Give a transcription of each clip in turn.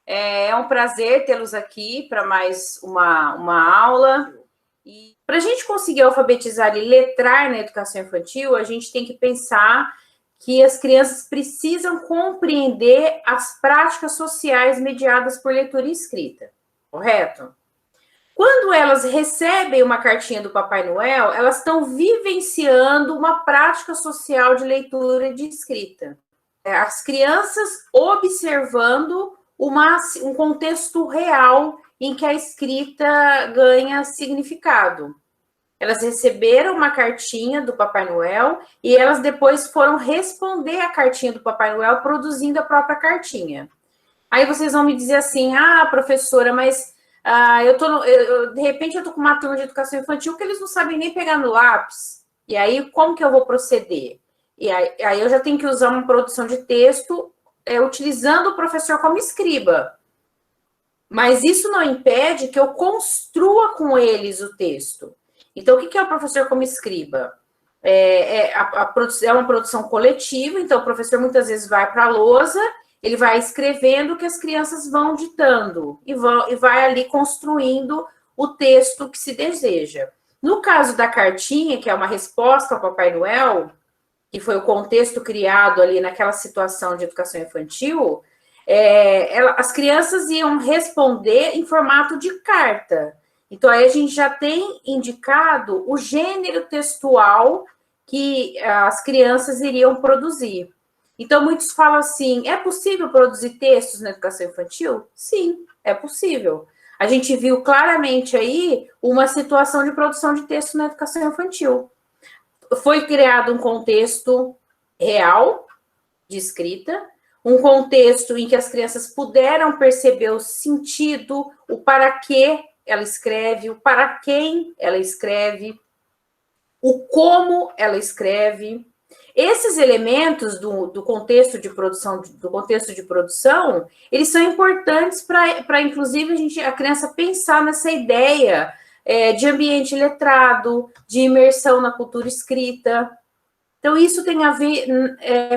É um prazer tê-los aqui para mais uma aula. E para a gente conseguir alfabetizar e letrar na educação infantil, a gente tem que pensar que as crianças precisam compreender as práticas sociais mediadas por leitura e escrita, correto? Quando elas recebem uma cartinha do Papai Noel, elas estão vivenciando uma prática social de leitura e de escrita. As crianças observando um contexto real em que a escrita ganha significado. Elas receberam uma cartinha do Papai Noel e elas depois foram responder a cartinha do Papai Noel produzindo a própria cartinha. Aí vocês vão me dizer assim, professora, mas de repente eu tô com uma turma de educação infantil que eles não sabem nem pegar no lápis. E aí, como que eu vou proceder? E aí eu já tenho que usar uma produção de texto utilizando o professor como escriba. Mas isso não impede que eu construa com eles o texto. Então, o que é o professor como escriba? É uma produção coletiva, então o professor muitas vezes vai para a lousa, ele vai escrevendo o que as crianças vão ditando e vai ali construindo o texto que se deseja. No caso da cartinha, que é uma resposta ao Papai Noel, que foi o contexto criado ali naquela situação de educação infantil, as crianças iam responder em formato de carta. Então, aí a gente já tem indicado o gênero textual que as crianças iriam produzir. Então, muitos falam assim, é possível produzir textos na educação infantil? Sim, é possível. A gente viu claramente aí uma situação de produção de texto na educação infantil. Foi criado um contexto real de escrita, um contexto em que as crianças puderam perceber o sentido, o para que ela escreve, o para quem ela escreve, o como ela escreve. Esses elementos do contexto de produção, eles são importantes para inclusive, a criança pensar nessa ideia de ambiente letrado, de imersão na cultura escrita. Então, isso tem a ver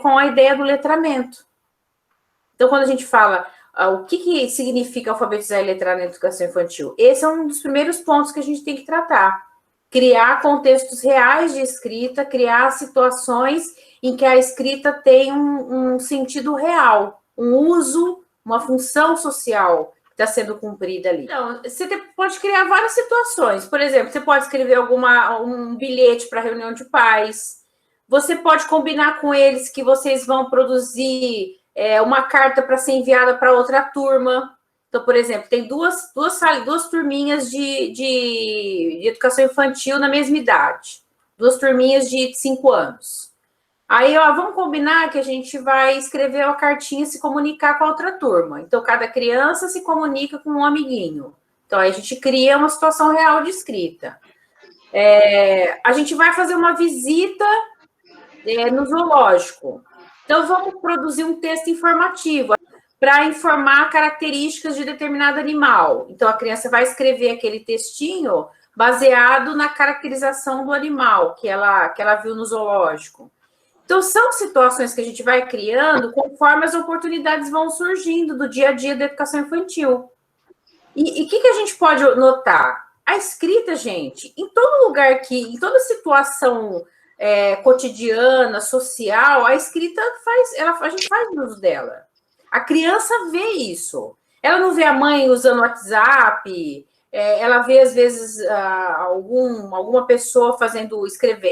com a ideia do letramento. Então, quando a gente fala o que significa alfabetizar e letrar na educação infantil, esse é um dos primeiros pontos que a gente tem que tratar. Criar contextos reais de escrita, criar situações em que a escrita tem um sentido real, um uso, uma função social que está sendo cumprida ali. Então, você pode criar várias situações. Por exemplo, você pode escrever um bilhete para reunião de pais. Você pode combinar com eles que vocês vão produzir uma carta para ser enviada para outra turma. Então, por exemplo, tem duas turminhas de educação infantil na mesma idade. Duas turminhas de 5 anos. Aí, vamos combinar que a gente vai escrever uma cartinha e se comunicar com a outra turma. Então, cada criança se comunica com um amiguinho. Então, aí a gente cria uma situação real de escrita. A gente vai fazer uma visita no zoológico. Então, vamos produzir um texto informativo para informar características de determinado animal. Então, a criança vai escrever aquele textinho baseado na caracterização do animal que ela viu no zoológico. Então, são situações que a gente vai criando conforme as oportunidades vão surgindo do dia a dia da educação infantil. E o que a gente pode notar? A escrita, gente, em todo lugar em toda situação cotidiana, social, a escrita a gente faz uso dela. A criança vê isso. Ela não vê a mãe usando o WhatsApp, ela vê, às vezes, alguma pessoa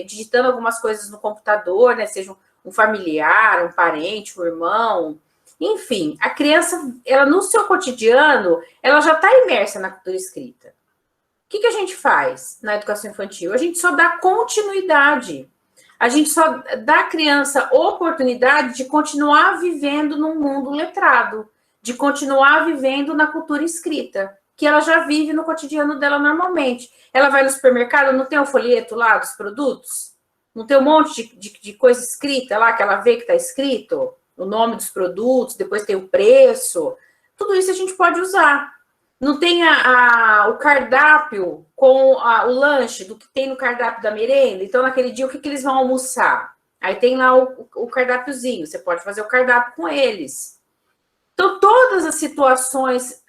digitando algumas coisas no computador, né? Seja um familiar, um parente, um irmão. Enfim, a criança, ela no seu cotidiano, ela já está imersa na cultura escrita. O que a gente faz na educação infantil? A gente só dá continuidade. A gente só dá à criança oportunidade de continuar vivendo num mundo letrado, de continuar vivendo na cultura escrita, que ela já vive no cotidiano dela normalmente. Ela vai no supermercado, não tem o folheto lá dos produtos? Não tem um monte de coisa escrita lá que ela vê que está escrito? O nome dos produtos, depois tem o preço. Tudo isso a gente pode usar. Não tem o cardápio com o lanche do que tem no cardápio da merenda? Então, naquele dia, o que eles vão almoçar? Aí tem lá o cardápiozinho, você pode fazer o cardápio com eles. Então, todas as situações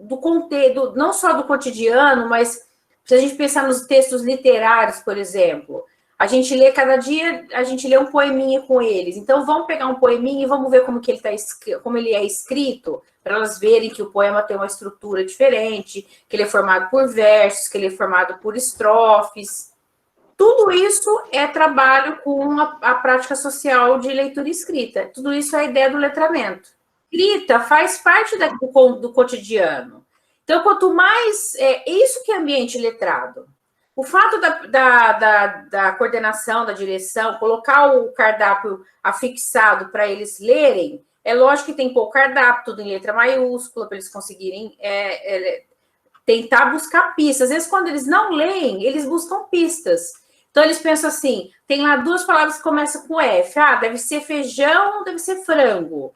do conteúdo, não só do cotidiano, mas se a gente pensar nos textos literários, por exemplo, a gente lê cada dia, a gente lê um poeminha com eles. Então, vamos pegar um poeminha e vamos ver como que ele como ele é escrito, para elas verem que o poema tem uma estrutura diferente, que ele é formado por versos, que ele é formado por estrofes. Tudo isso é trabalho com a prática social de leitura e escrita. Tudo isso é a ideia do letramento. Escrita faz parte do cotidiano. Então, quanto mais... isso que é ambiente letrado. O fato da coordenação, da direção, colocar o cardápio afixado para eles lerem, é lógico que tem que pôr o cardápio, tudo em letra maiúscula, para eles conseguirem tentar buscar pistas. Às vezes, quando eles não leem, eles buscam pistas. Então, eles pensam assim, tem lá 2 palavras que começam com F. Ah, deve ser feijão, deve ser frango.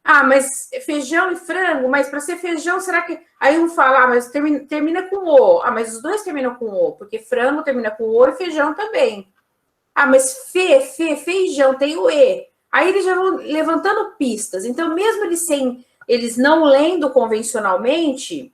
Ah, mas feijão e frango, mas para ser feijão, será que... Aí um fala, mas termina com O. Ah, mas os 2 terminam com O, porque frango termina com O e feijão também. Ah, mas feijão, tem o E. Aí eles já vão levantando pistas. Então, mesmo eles não lendo convencionalmente,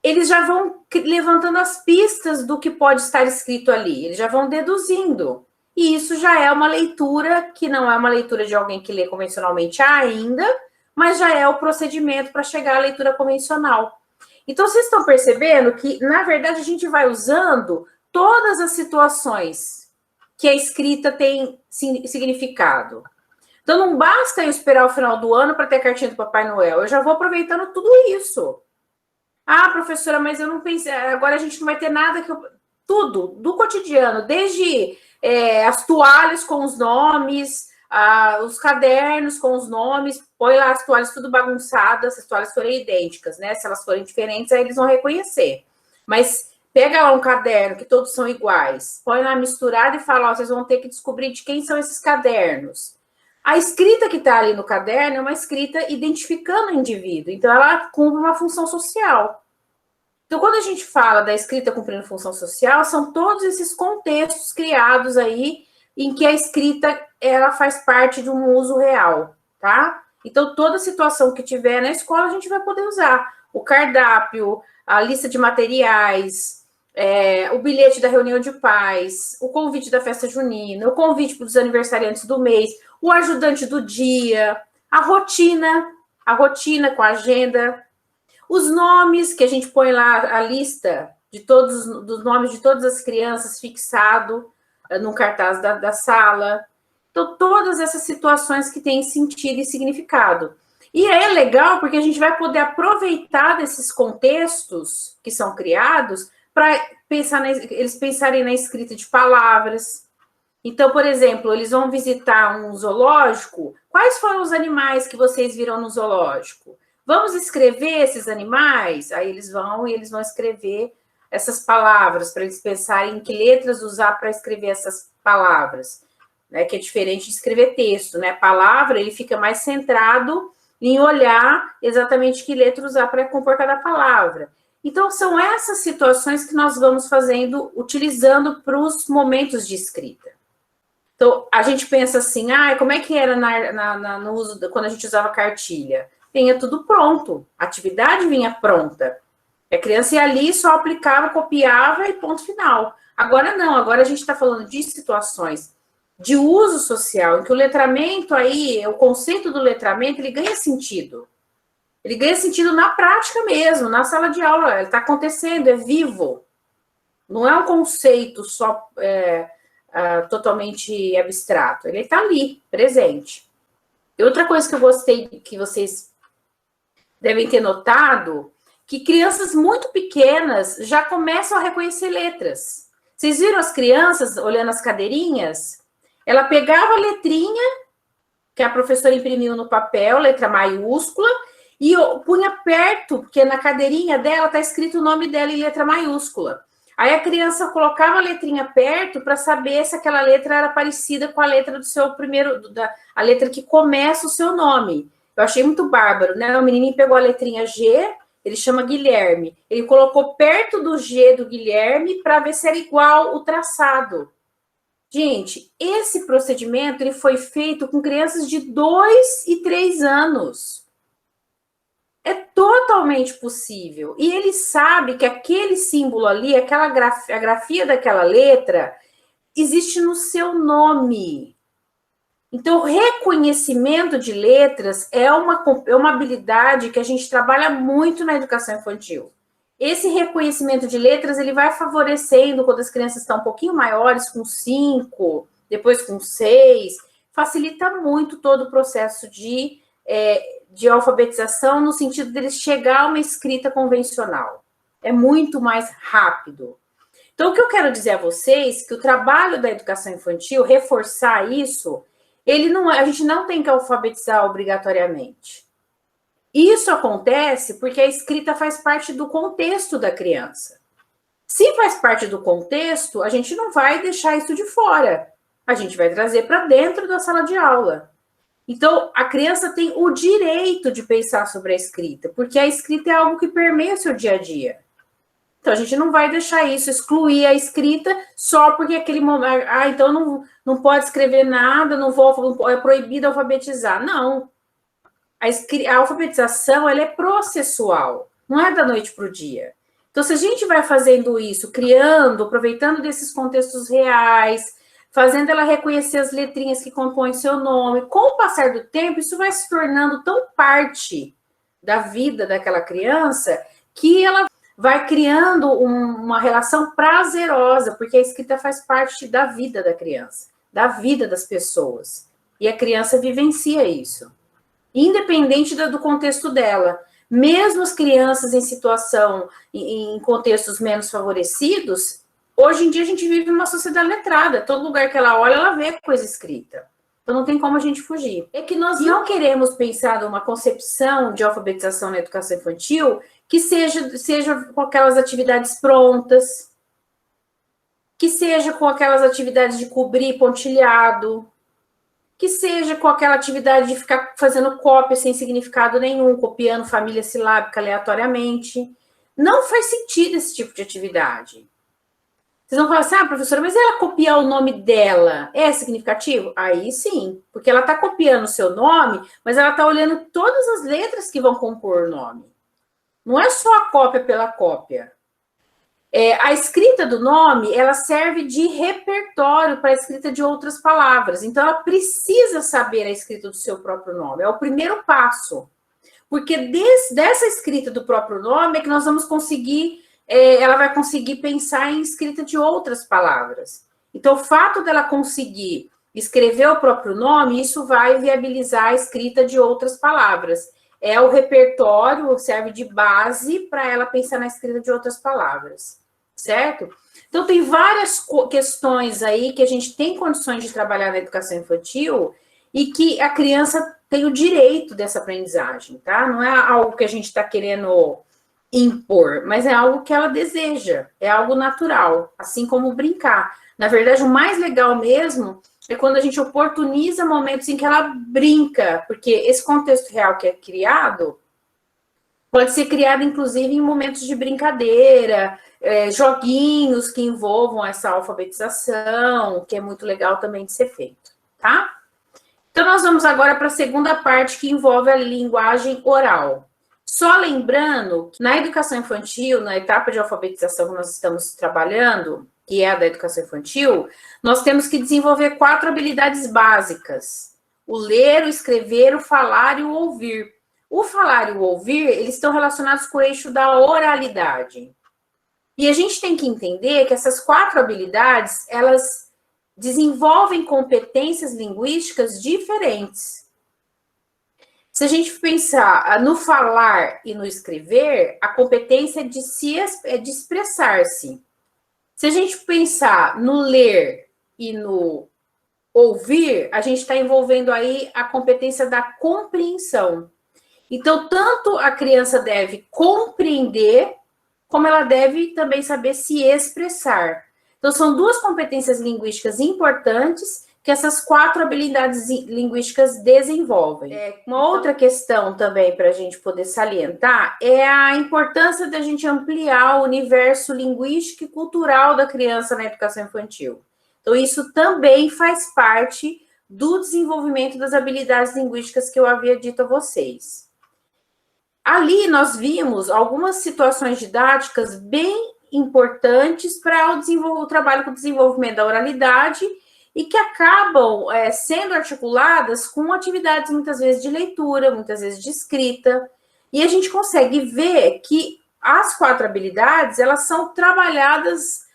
eles já vão levantando as pistas do que pode estar escrito ali. Eles já vão deduzindo. E isso já é uma leitura que não é uma leitura de alguém que lê convencionalmente ainda, mas já é o procedimento para chegar à leitura convencional. Então, vocês estão percebendo que, na verdade, a gente vai usando todas as situações que a escrita tem significado. Então, não basta eu esperar o final do ano para ter a cartinha do Papai Noel. Eu já vou aproveitando tudo isso. Ah, professora, mas eu não pensei... Agora a gente não vai ter nada que tudo, do cotidiano, desde as toalhas com os nomes, os cadernos com os nomes, põe lá as toalhas tudo bagunçadas, se as toalhas forem idênticas, né? Se elas forem diferentes, aí eles vão reconhecer. Mas pega lá um caderno que todos são iguais, põe lá misturado e fala, ó, vocês vão ter que descobrir de quem são esses cadernos. A escrita que está ali no caderno é uma escrita identificando o indivíduo, então ela cumpre uma função social. Então, quando a gente fala da escrita cumprindo função social, são todos esses contextos criados aí em que a escrita ela faz parte de um uso real, tá? Então, toda situação que tiver na escola, a gente vai poder usar. O cardápio, a lista de materiais, o bilhete da reunião de pais, o convite da festa junina, o convite para os aniversariantes do mês, o ajudante do dia, a rotina com a agenda, os nomes que a gente põe lá, a lista dos nomes de todas as crianças fixado no cartaz da sala. Então, todas essas situações que têm sentido e significado. E é legal porque a gente vai poder aproveitar desses contextos que são criados para eles pensarem na escrita de palavras. Então, por exemplo, eles vão visitar um zoológico. Quais foram os animais que vocês viram no zoológico? Vamos escrever esses animais? Aí eles vão escrever essas palavras, para eles pensarem em que letras usar para escrever essas palavras, né? Que é diferente de escrever texto, né? Palavra, ele fica mais centrado em olhar exatamente que letra usar para compor cada palavra. Então, são essas situações que nós vamos fazendo, utilizando para os momentos de escrita. Então, a gente pensa assim, como é que era no uso, quando a gente usava cartilha? Vinha tudo pronto, a atividade vinha pronta. A criança ia ali, só aplicava, copiava e ponto final. Agora não, agora a gente está falando de situações de uso social, em que o letramento aí, o conceito do letramento, ele ganha sentido. Ele ganha sentido na prática mesmo, na sala de aula, ele está acontecendo, é vivo. Não é um conceito só totalmente abstrato, ele está ali, presente. E outra coisa que eu gostei, que vocês devem ter notado, que crianças muito pequenas já começam a reconhecer letras. Vocês viram as crianças olhando as cadeirinhas? Ela pegava a letrinha que a professora imprimiu no papel, letra maiúscula, e punha perto, porque na cadeirinha dela está escrito o nome dela em letra maiúscula. Aí a criança colocava a letrinha perto para saber se aquela letra era parecida com a letra do seu primeiro, a letra que começa o seu nome. Eu achei muito bárbaro, né? O menininho pegou a letrinha G, ele chama Guilherme. Ele colocou perto do G do Guilherme para ver se era igual o traçado. Gente, esse procedimento ele foi feito com crianças de 2 e 3 anos. totalmente possível. E ele sabe que aquele símbolo ali, a grafia daquela letra, existe no seu nome. Então, o reconhecimento de letras é uma habilidade que a gente trabalha muito na educação infantil. Esse reconhecimento de letras, ele vai favorecendo quando as crianças estão um pouquinho maiores, com 5, depois com 6, facilita muito todo o processo de alfabetização, no sentido deles chegar a uma escrita convencional. É muito mais rápido. Então, o que eu quero dizer a vocês, que o trabalho da educação infantil, reforçar isso, a gente não tem que alfabetizar obrigatoriamente. Isso acontece porque a escrita faz parte do contexto da criança. Se faz parte do contexto, a gente não vai deixar isso de fora. A gente vai trazer para dentro da sala de aula. Então, a criança tem o direito de pensar sobre a escrita, porque a escrita é algo que permeia o seu dia a dia. Então, a gente não vai deixar isso, excluir a escrita só porque aquele momento... então não pode escrever nada, é proibido alfabetizar. Não. A alfabetização, ela é processual, não é da noite para o dia. Então, se a gente vai fazendo isso, criando, aproveitando desses contextos reais, fazendo ela reconhecer as letrinhas que compõem seu nome, com o passar do tempo, isso vai se tornando tão parte da vida daquela criança que ela vai criando uma relação prazerosa, porque a escrita faz parte da vida da criança, da vida das pessoas. E a criança vivencia isso, independente do contexto dela. Mesmo as crianças em contextos menos favorecidos, hoje em dia a gente vive numa sociedade letrada. Todo lugar que ela olha, ela vê coisa escrita. Então não tem como a gente fugir. É que nós não queremos pensar numa concepção de alfabetização na educação infantil que seja com aquelas atividades prontas, que seja com aquelas atividades de cobrir pontilhado, que seja com aquela atividade de ficar fazendo cópia sem significado nenhum, copiando família silábica aleatoriamente. Não faz sentido esse tipo de atividade. Vocês vão falar assim, professora, mas ela copiar o nome dela é significativo? Aí sim, porque ela está copiando o seu nome, mas ela está olhando todas as letras que vão compor o nome. Não é só a cópia pela cópia. A escrita do nome, ela serve de repertório para a escrita de outras palavras. Então, ela precisa saber a escrita do seu próprio nome. É o primeiro passo. Porque dessa escrita do próprio nome é que nós vamos conseguir, ela vai conseguir pensar em escrita de outras palavras. Então, o fato dela conseguir escrever o próprio nome, isso vai viabilizar a escrita de outras palavras. O repertório, serve de base para ela pensar na escrita de outras palavras. Certo? Então, tem várias questões aí que a gente tem condições de trabalhar na educação infantil e que a criança tem o direito dessa aprendizagem, tá? Não é algo que a gente está querendo impor, mas é algo que ela deseja, é algo natural, assim como brincar. Na verdade, o mais legal mesmo é quando a gente oportuniza momentos em que ela brinca, porque esse contexto real que é criado pode ser criado, inclusive, em momentos de brincadeira, joguinhos que envolvam essa alfabetização, que é muito legal também de ser feito, tá? Então, nós vamos agora para a segunda parte, que envolve a linguagem oral. Só lembrando que na educação infantil, na etapa de alfabetização que nós estamos trabalhando, que é a da educação infantil, nós temos que desenvolver 4 habilidades básicas: o ler, o escrever, o falar e o ouvir. O falar e o ouvir, eles estão relacionados com o eixo da oralidade. E a gente tem que entender que essas 4 habilidades, elas desenvolvem competências linguísticas diferentes. Se a gente pensar no falar e no escrever, a competência é de expressar-se. Se a gente pensar no ler e no ouvir, a gente está envolvendo aí a competência da compreensão. Então, tanto a criança deve compreender, como ela deve também saber se expressar. Então, são 2 competências linguísticas importantes que essas 4 habilidades linguísticas desenvolvem. Uma outra questão também para a gente poder salientar é a importância da gente ampliar o universo linguístico e cultural da criança na educação infantil. Então, isso também faz parte do desenvolvimento das habilidades linguísticas que eu havia dito a vocês. ali nós vimos algumas situações didáticas bem importantes para o trabalho com o desenvolvimento da oralidade e que acabam sendo articuladas com atividades muitas vezes de leitura, muitas vezes de escrita, e a gente consegue ver que as 4 habilidades, elas são trabalhadas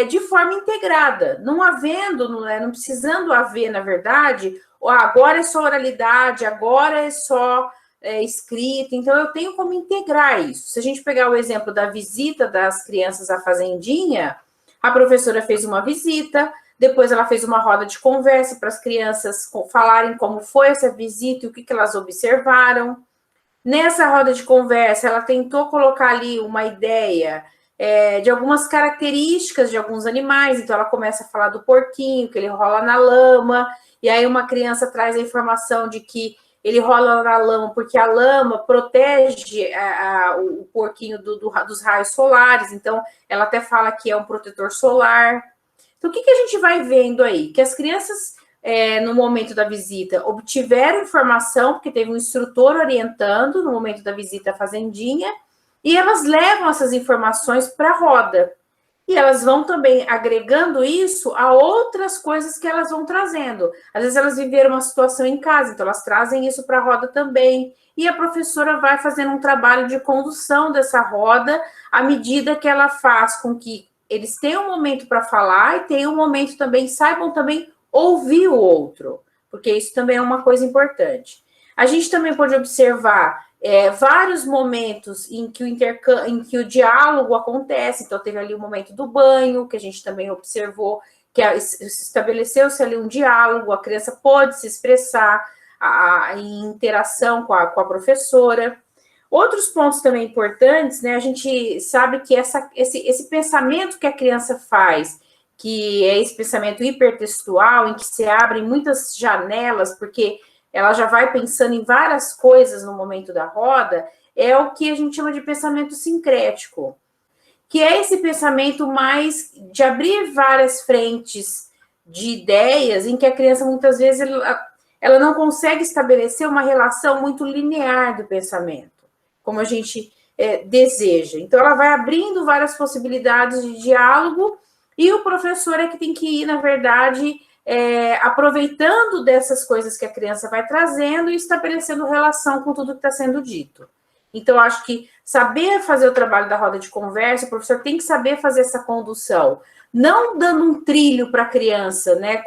de forma integrada, não havendo, não precisando haver, na verdade, agora é só oralidade, agora é só escrita, então eu tenho como integrar isso. Se a gente pegar o exemplo da visita das crianças à fazendinha, a professora fez uma visita, depois ela fez uma roda de conversa para as crianças falarem como foi essa visita e o que elas observaram. Nessa roda de conversa, ela tentou colocar ali uma ideia de algumas características de alguns animais, então ela começa a falar do porquinho, que ele rola na lama, e aí uma criança traz a informação de que ele rola na lama porque a lama protege o porquinho dos raios solares, então ela até fala que é um protetor solar. Então, o que a gente vai vendo aí? Que as crianças, no momento da visita, obtiveram informação, porque teve um instrutor orientando no momento da visita à fazendinha, e elas levam essas informações para a roda. E elas vão também agregando isso a outras coisas que elas vão trazendo. Às vezes elas viveram uma situação em casa, então elas trazem isso para a roda também. E a professora vai fazendo um trabalho de condução dessa roda à medida que ela faz com que eles tenham um momento para falar e tenham um momento também, saibam também ouvir o outro, porque isso também é uma coisa importante. A gente também pode observar vários momentos em que o diálogo acontece, então teve ali o momento do banho, que a gente também observou, que estabeleceu-se ali um diálogo, a criança pôde se expressar em interação com a professora. Outros pontos também importantes, né? A gente sabe que esse pensamento que a criança faz, que é esse pensamento hipertextual, em que se abrem muitas janelas, porque ela já vai pensando em várias coisas no momento da roda, é o que a gente chama de pensamento sincrético, que é esse pensamento mais de abrir várias frentes de ideias, em que a criança, muitas vezes, ela não consegue estabelecer uma relação muito linear do pensamento, como a gente deseja. Então, ela vai abrindo várias possibilidades de diálogo e o professor é que tem que ir, na verdade, aproveitando dessas coisas que a criança vai trazendo e estabelecendo relação com tudo que está sendo dito. Então, eu acho que saber fazer o trabalho da roda de conversa, o professor tem que saber fazer essa condução, não dando um trilho para a criança, né,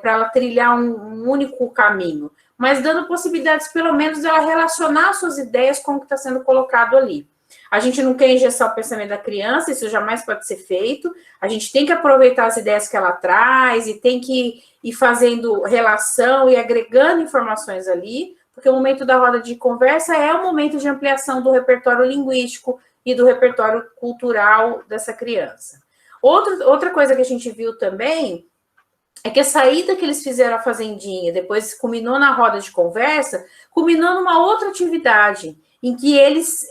para ela trilhar um único caminho, mas dando possibilidades, pelo menos, dela relacionar suas ideias com o que está sendo colocado ali. A gente não quer engessar o pensamento da criança, isso jamais pode ser feito. A gente tem que aproveitar as ideias que ela traz e tem que ir fazendo relação e agregando informações ali, porque o momento da roda de conversa é o momento de ampliação do repertório linguístico e do repertório cultural dessa criança. Outra coisa que a gente viu também é que a saída que eles fizeram à fazendinha, depois culminou na roda de conversa, culminou numa outra atividade, em que eles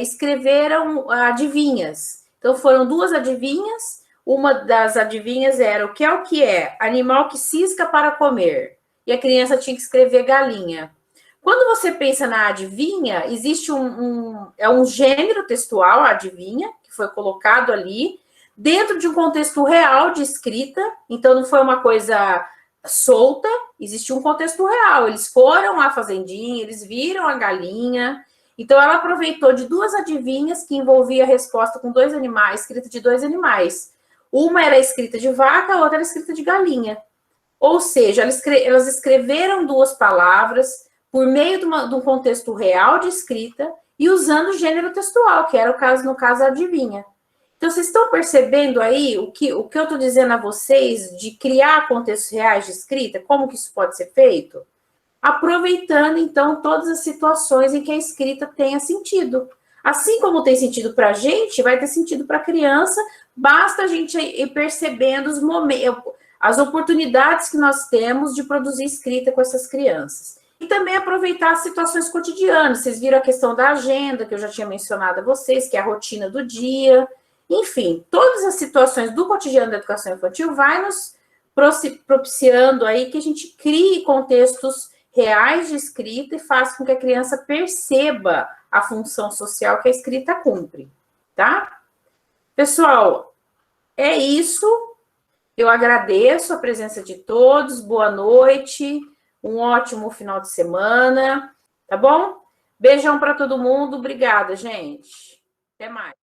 escreveram adivinhas. Então, foram 2 adivinhas, uma das adivinhas era o que é, animal que cisca para comer, e a criança tinha que escrever galinha. Quando você pensa na adivinha, existe um gênero textual, a adivinha, que foi colocado ali, dentro de um contexto real de escrita, então não foi uma coisa solta, existe um contexto real. Eles foram à fazendinha, eles viram a galinha, então ela aproveitou de 2 adivinhas que envolvia a resposta com 2 animais, escrita de 2 animais. Uma era escrita de vaca, a outra era escrita de galinha. Ou seja, elas escreveram 2 palavras por meio de um contexto real de escrita e usando o gênero textual, que era o caso, no caso, a adivinha. Então, vocês estão percebendo aí o que eu estou dizendo a vocês de criar contextos reais de escrita? Como que isso pode ser feito? Aproveitando, então, todas as situações em que a escrita tenha sentido. Assim como tem sentido para a gente, vai ter sentido para a criança, basta a gente ir percebendo os momentos, as oportunidades que nós temos de produzir escrita com essas crianças. E também aproveitar as situações cotidianas. Vocês viram a questão da agenda, que eu já tinha mencionado a vocês, que é a rotina do dia. Enfim, todas as situações do cotidiano da educação infantil vai nos propiciando aí que a gente crie contextos reais de escrita e faz com que a criança perceba a função social que a escrita cumpre, tá? Pessoal, é isso. Eu agradeço a presença de todos. Boa noite. Um ótimo final de semana. Tá bom? Beijão para todo mundo. Obrigada, gente. Até mais.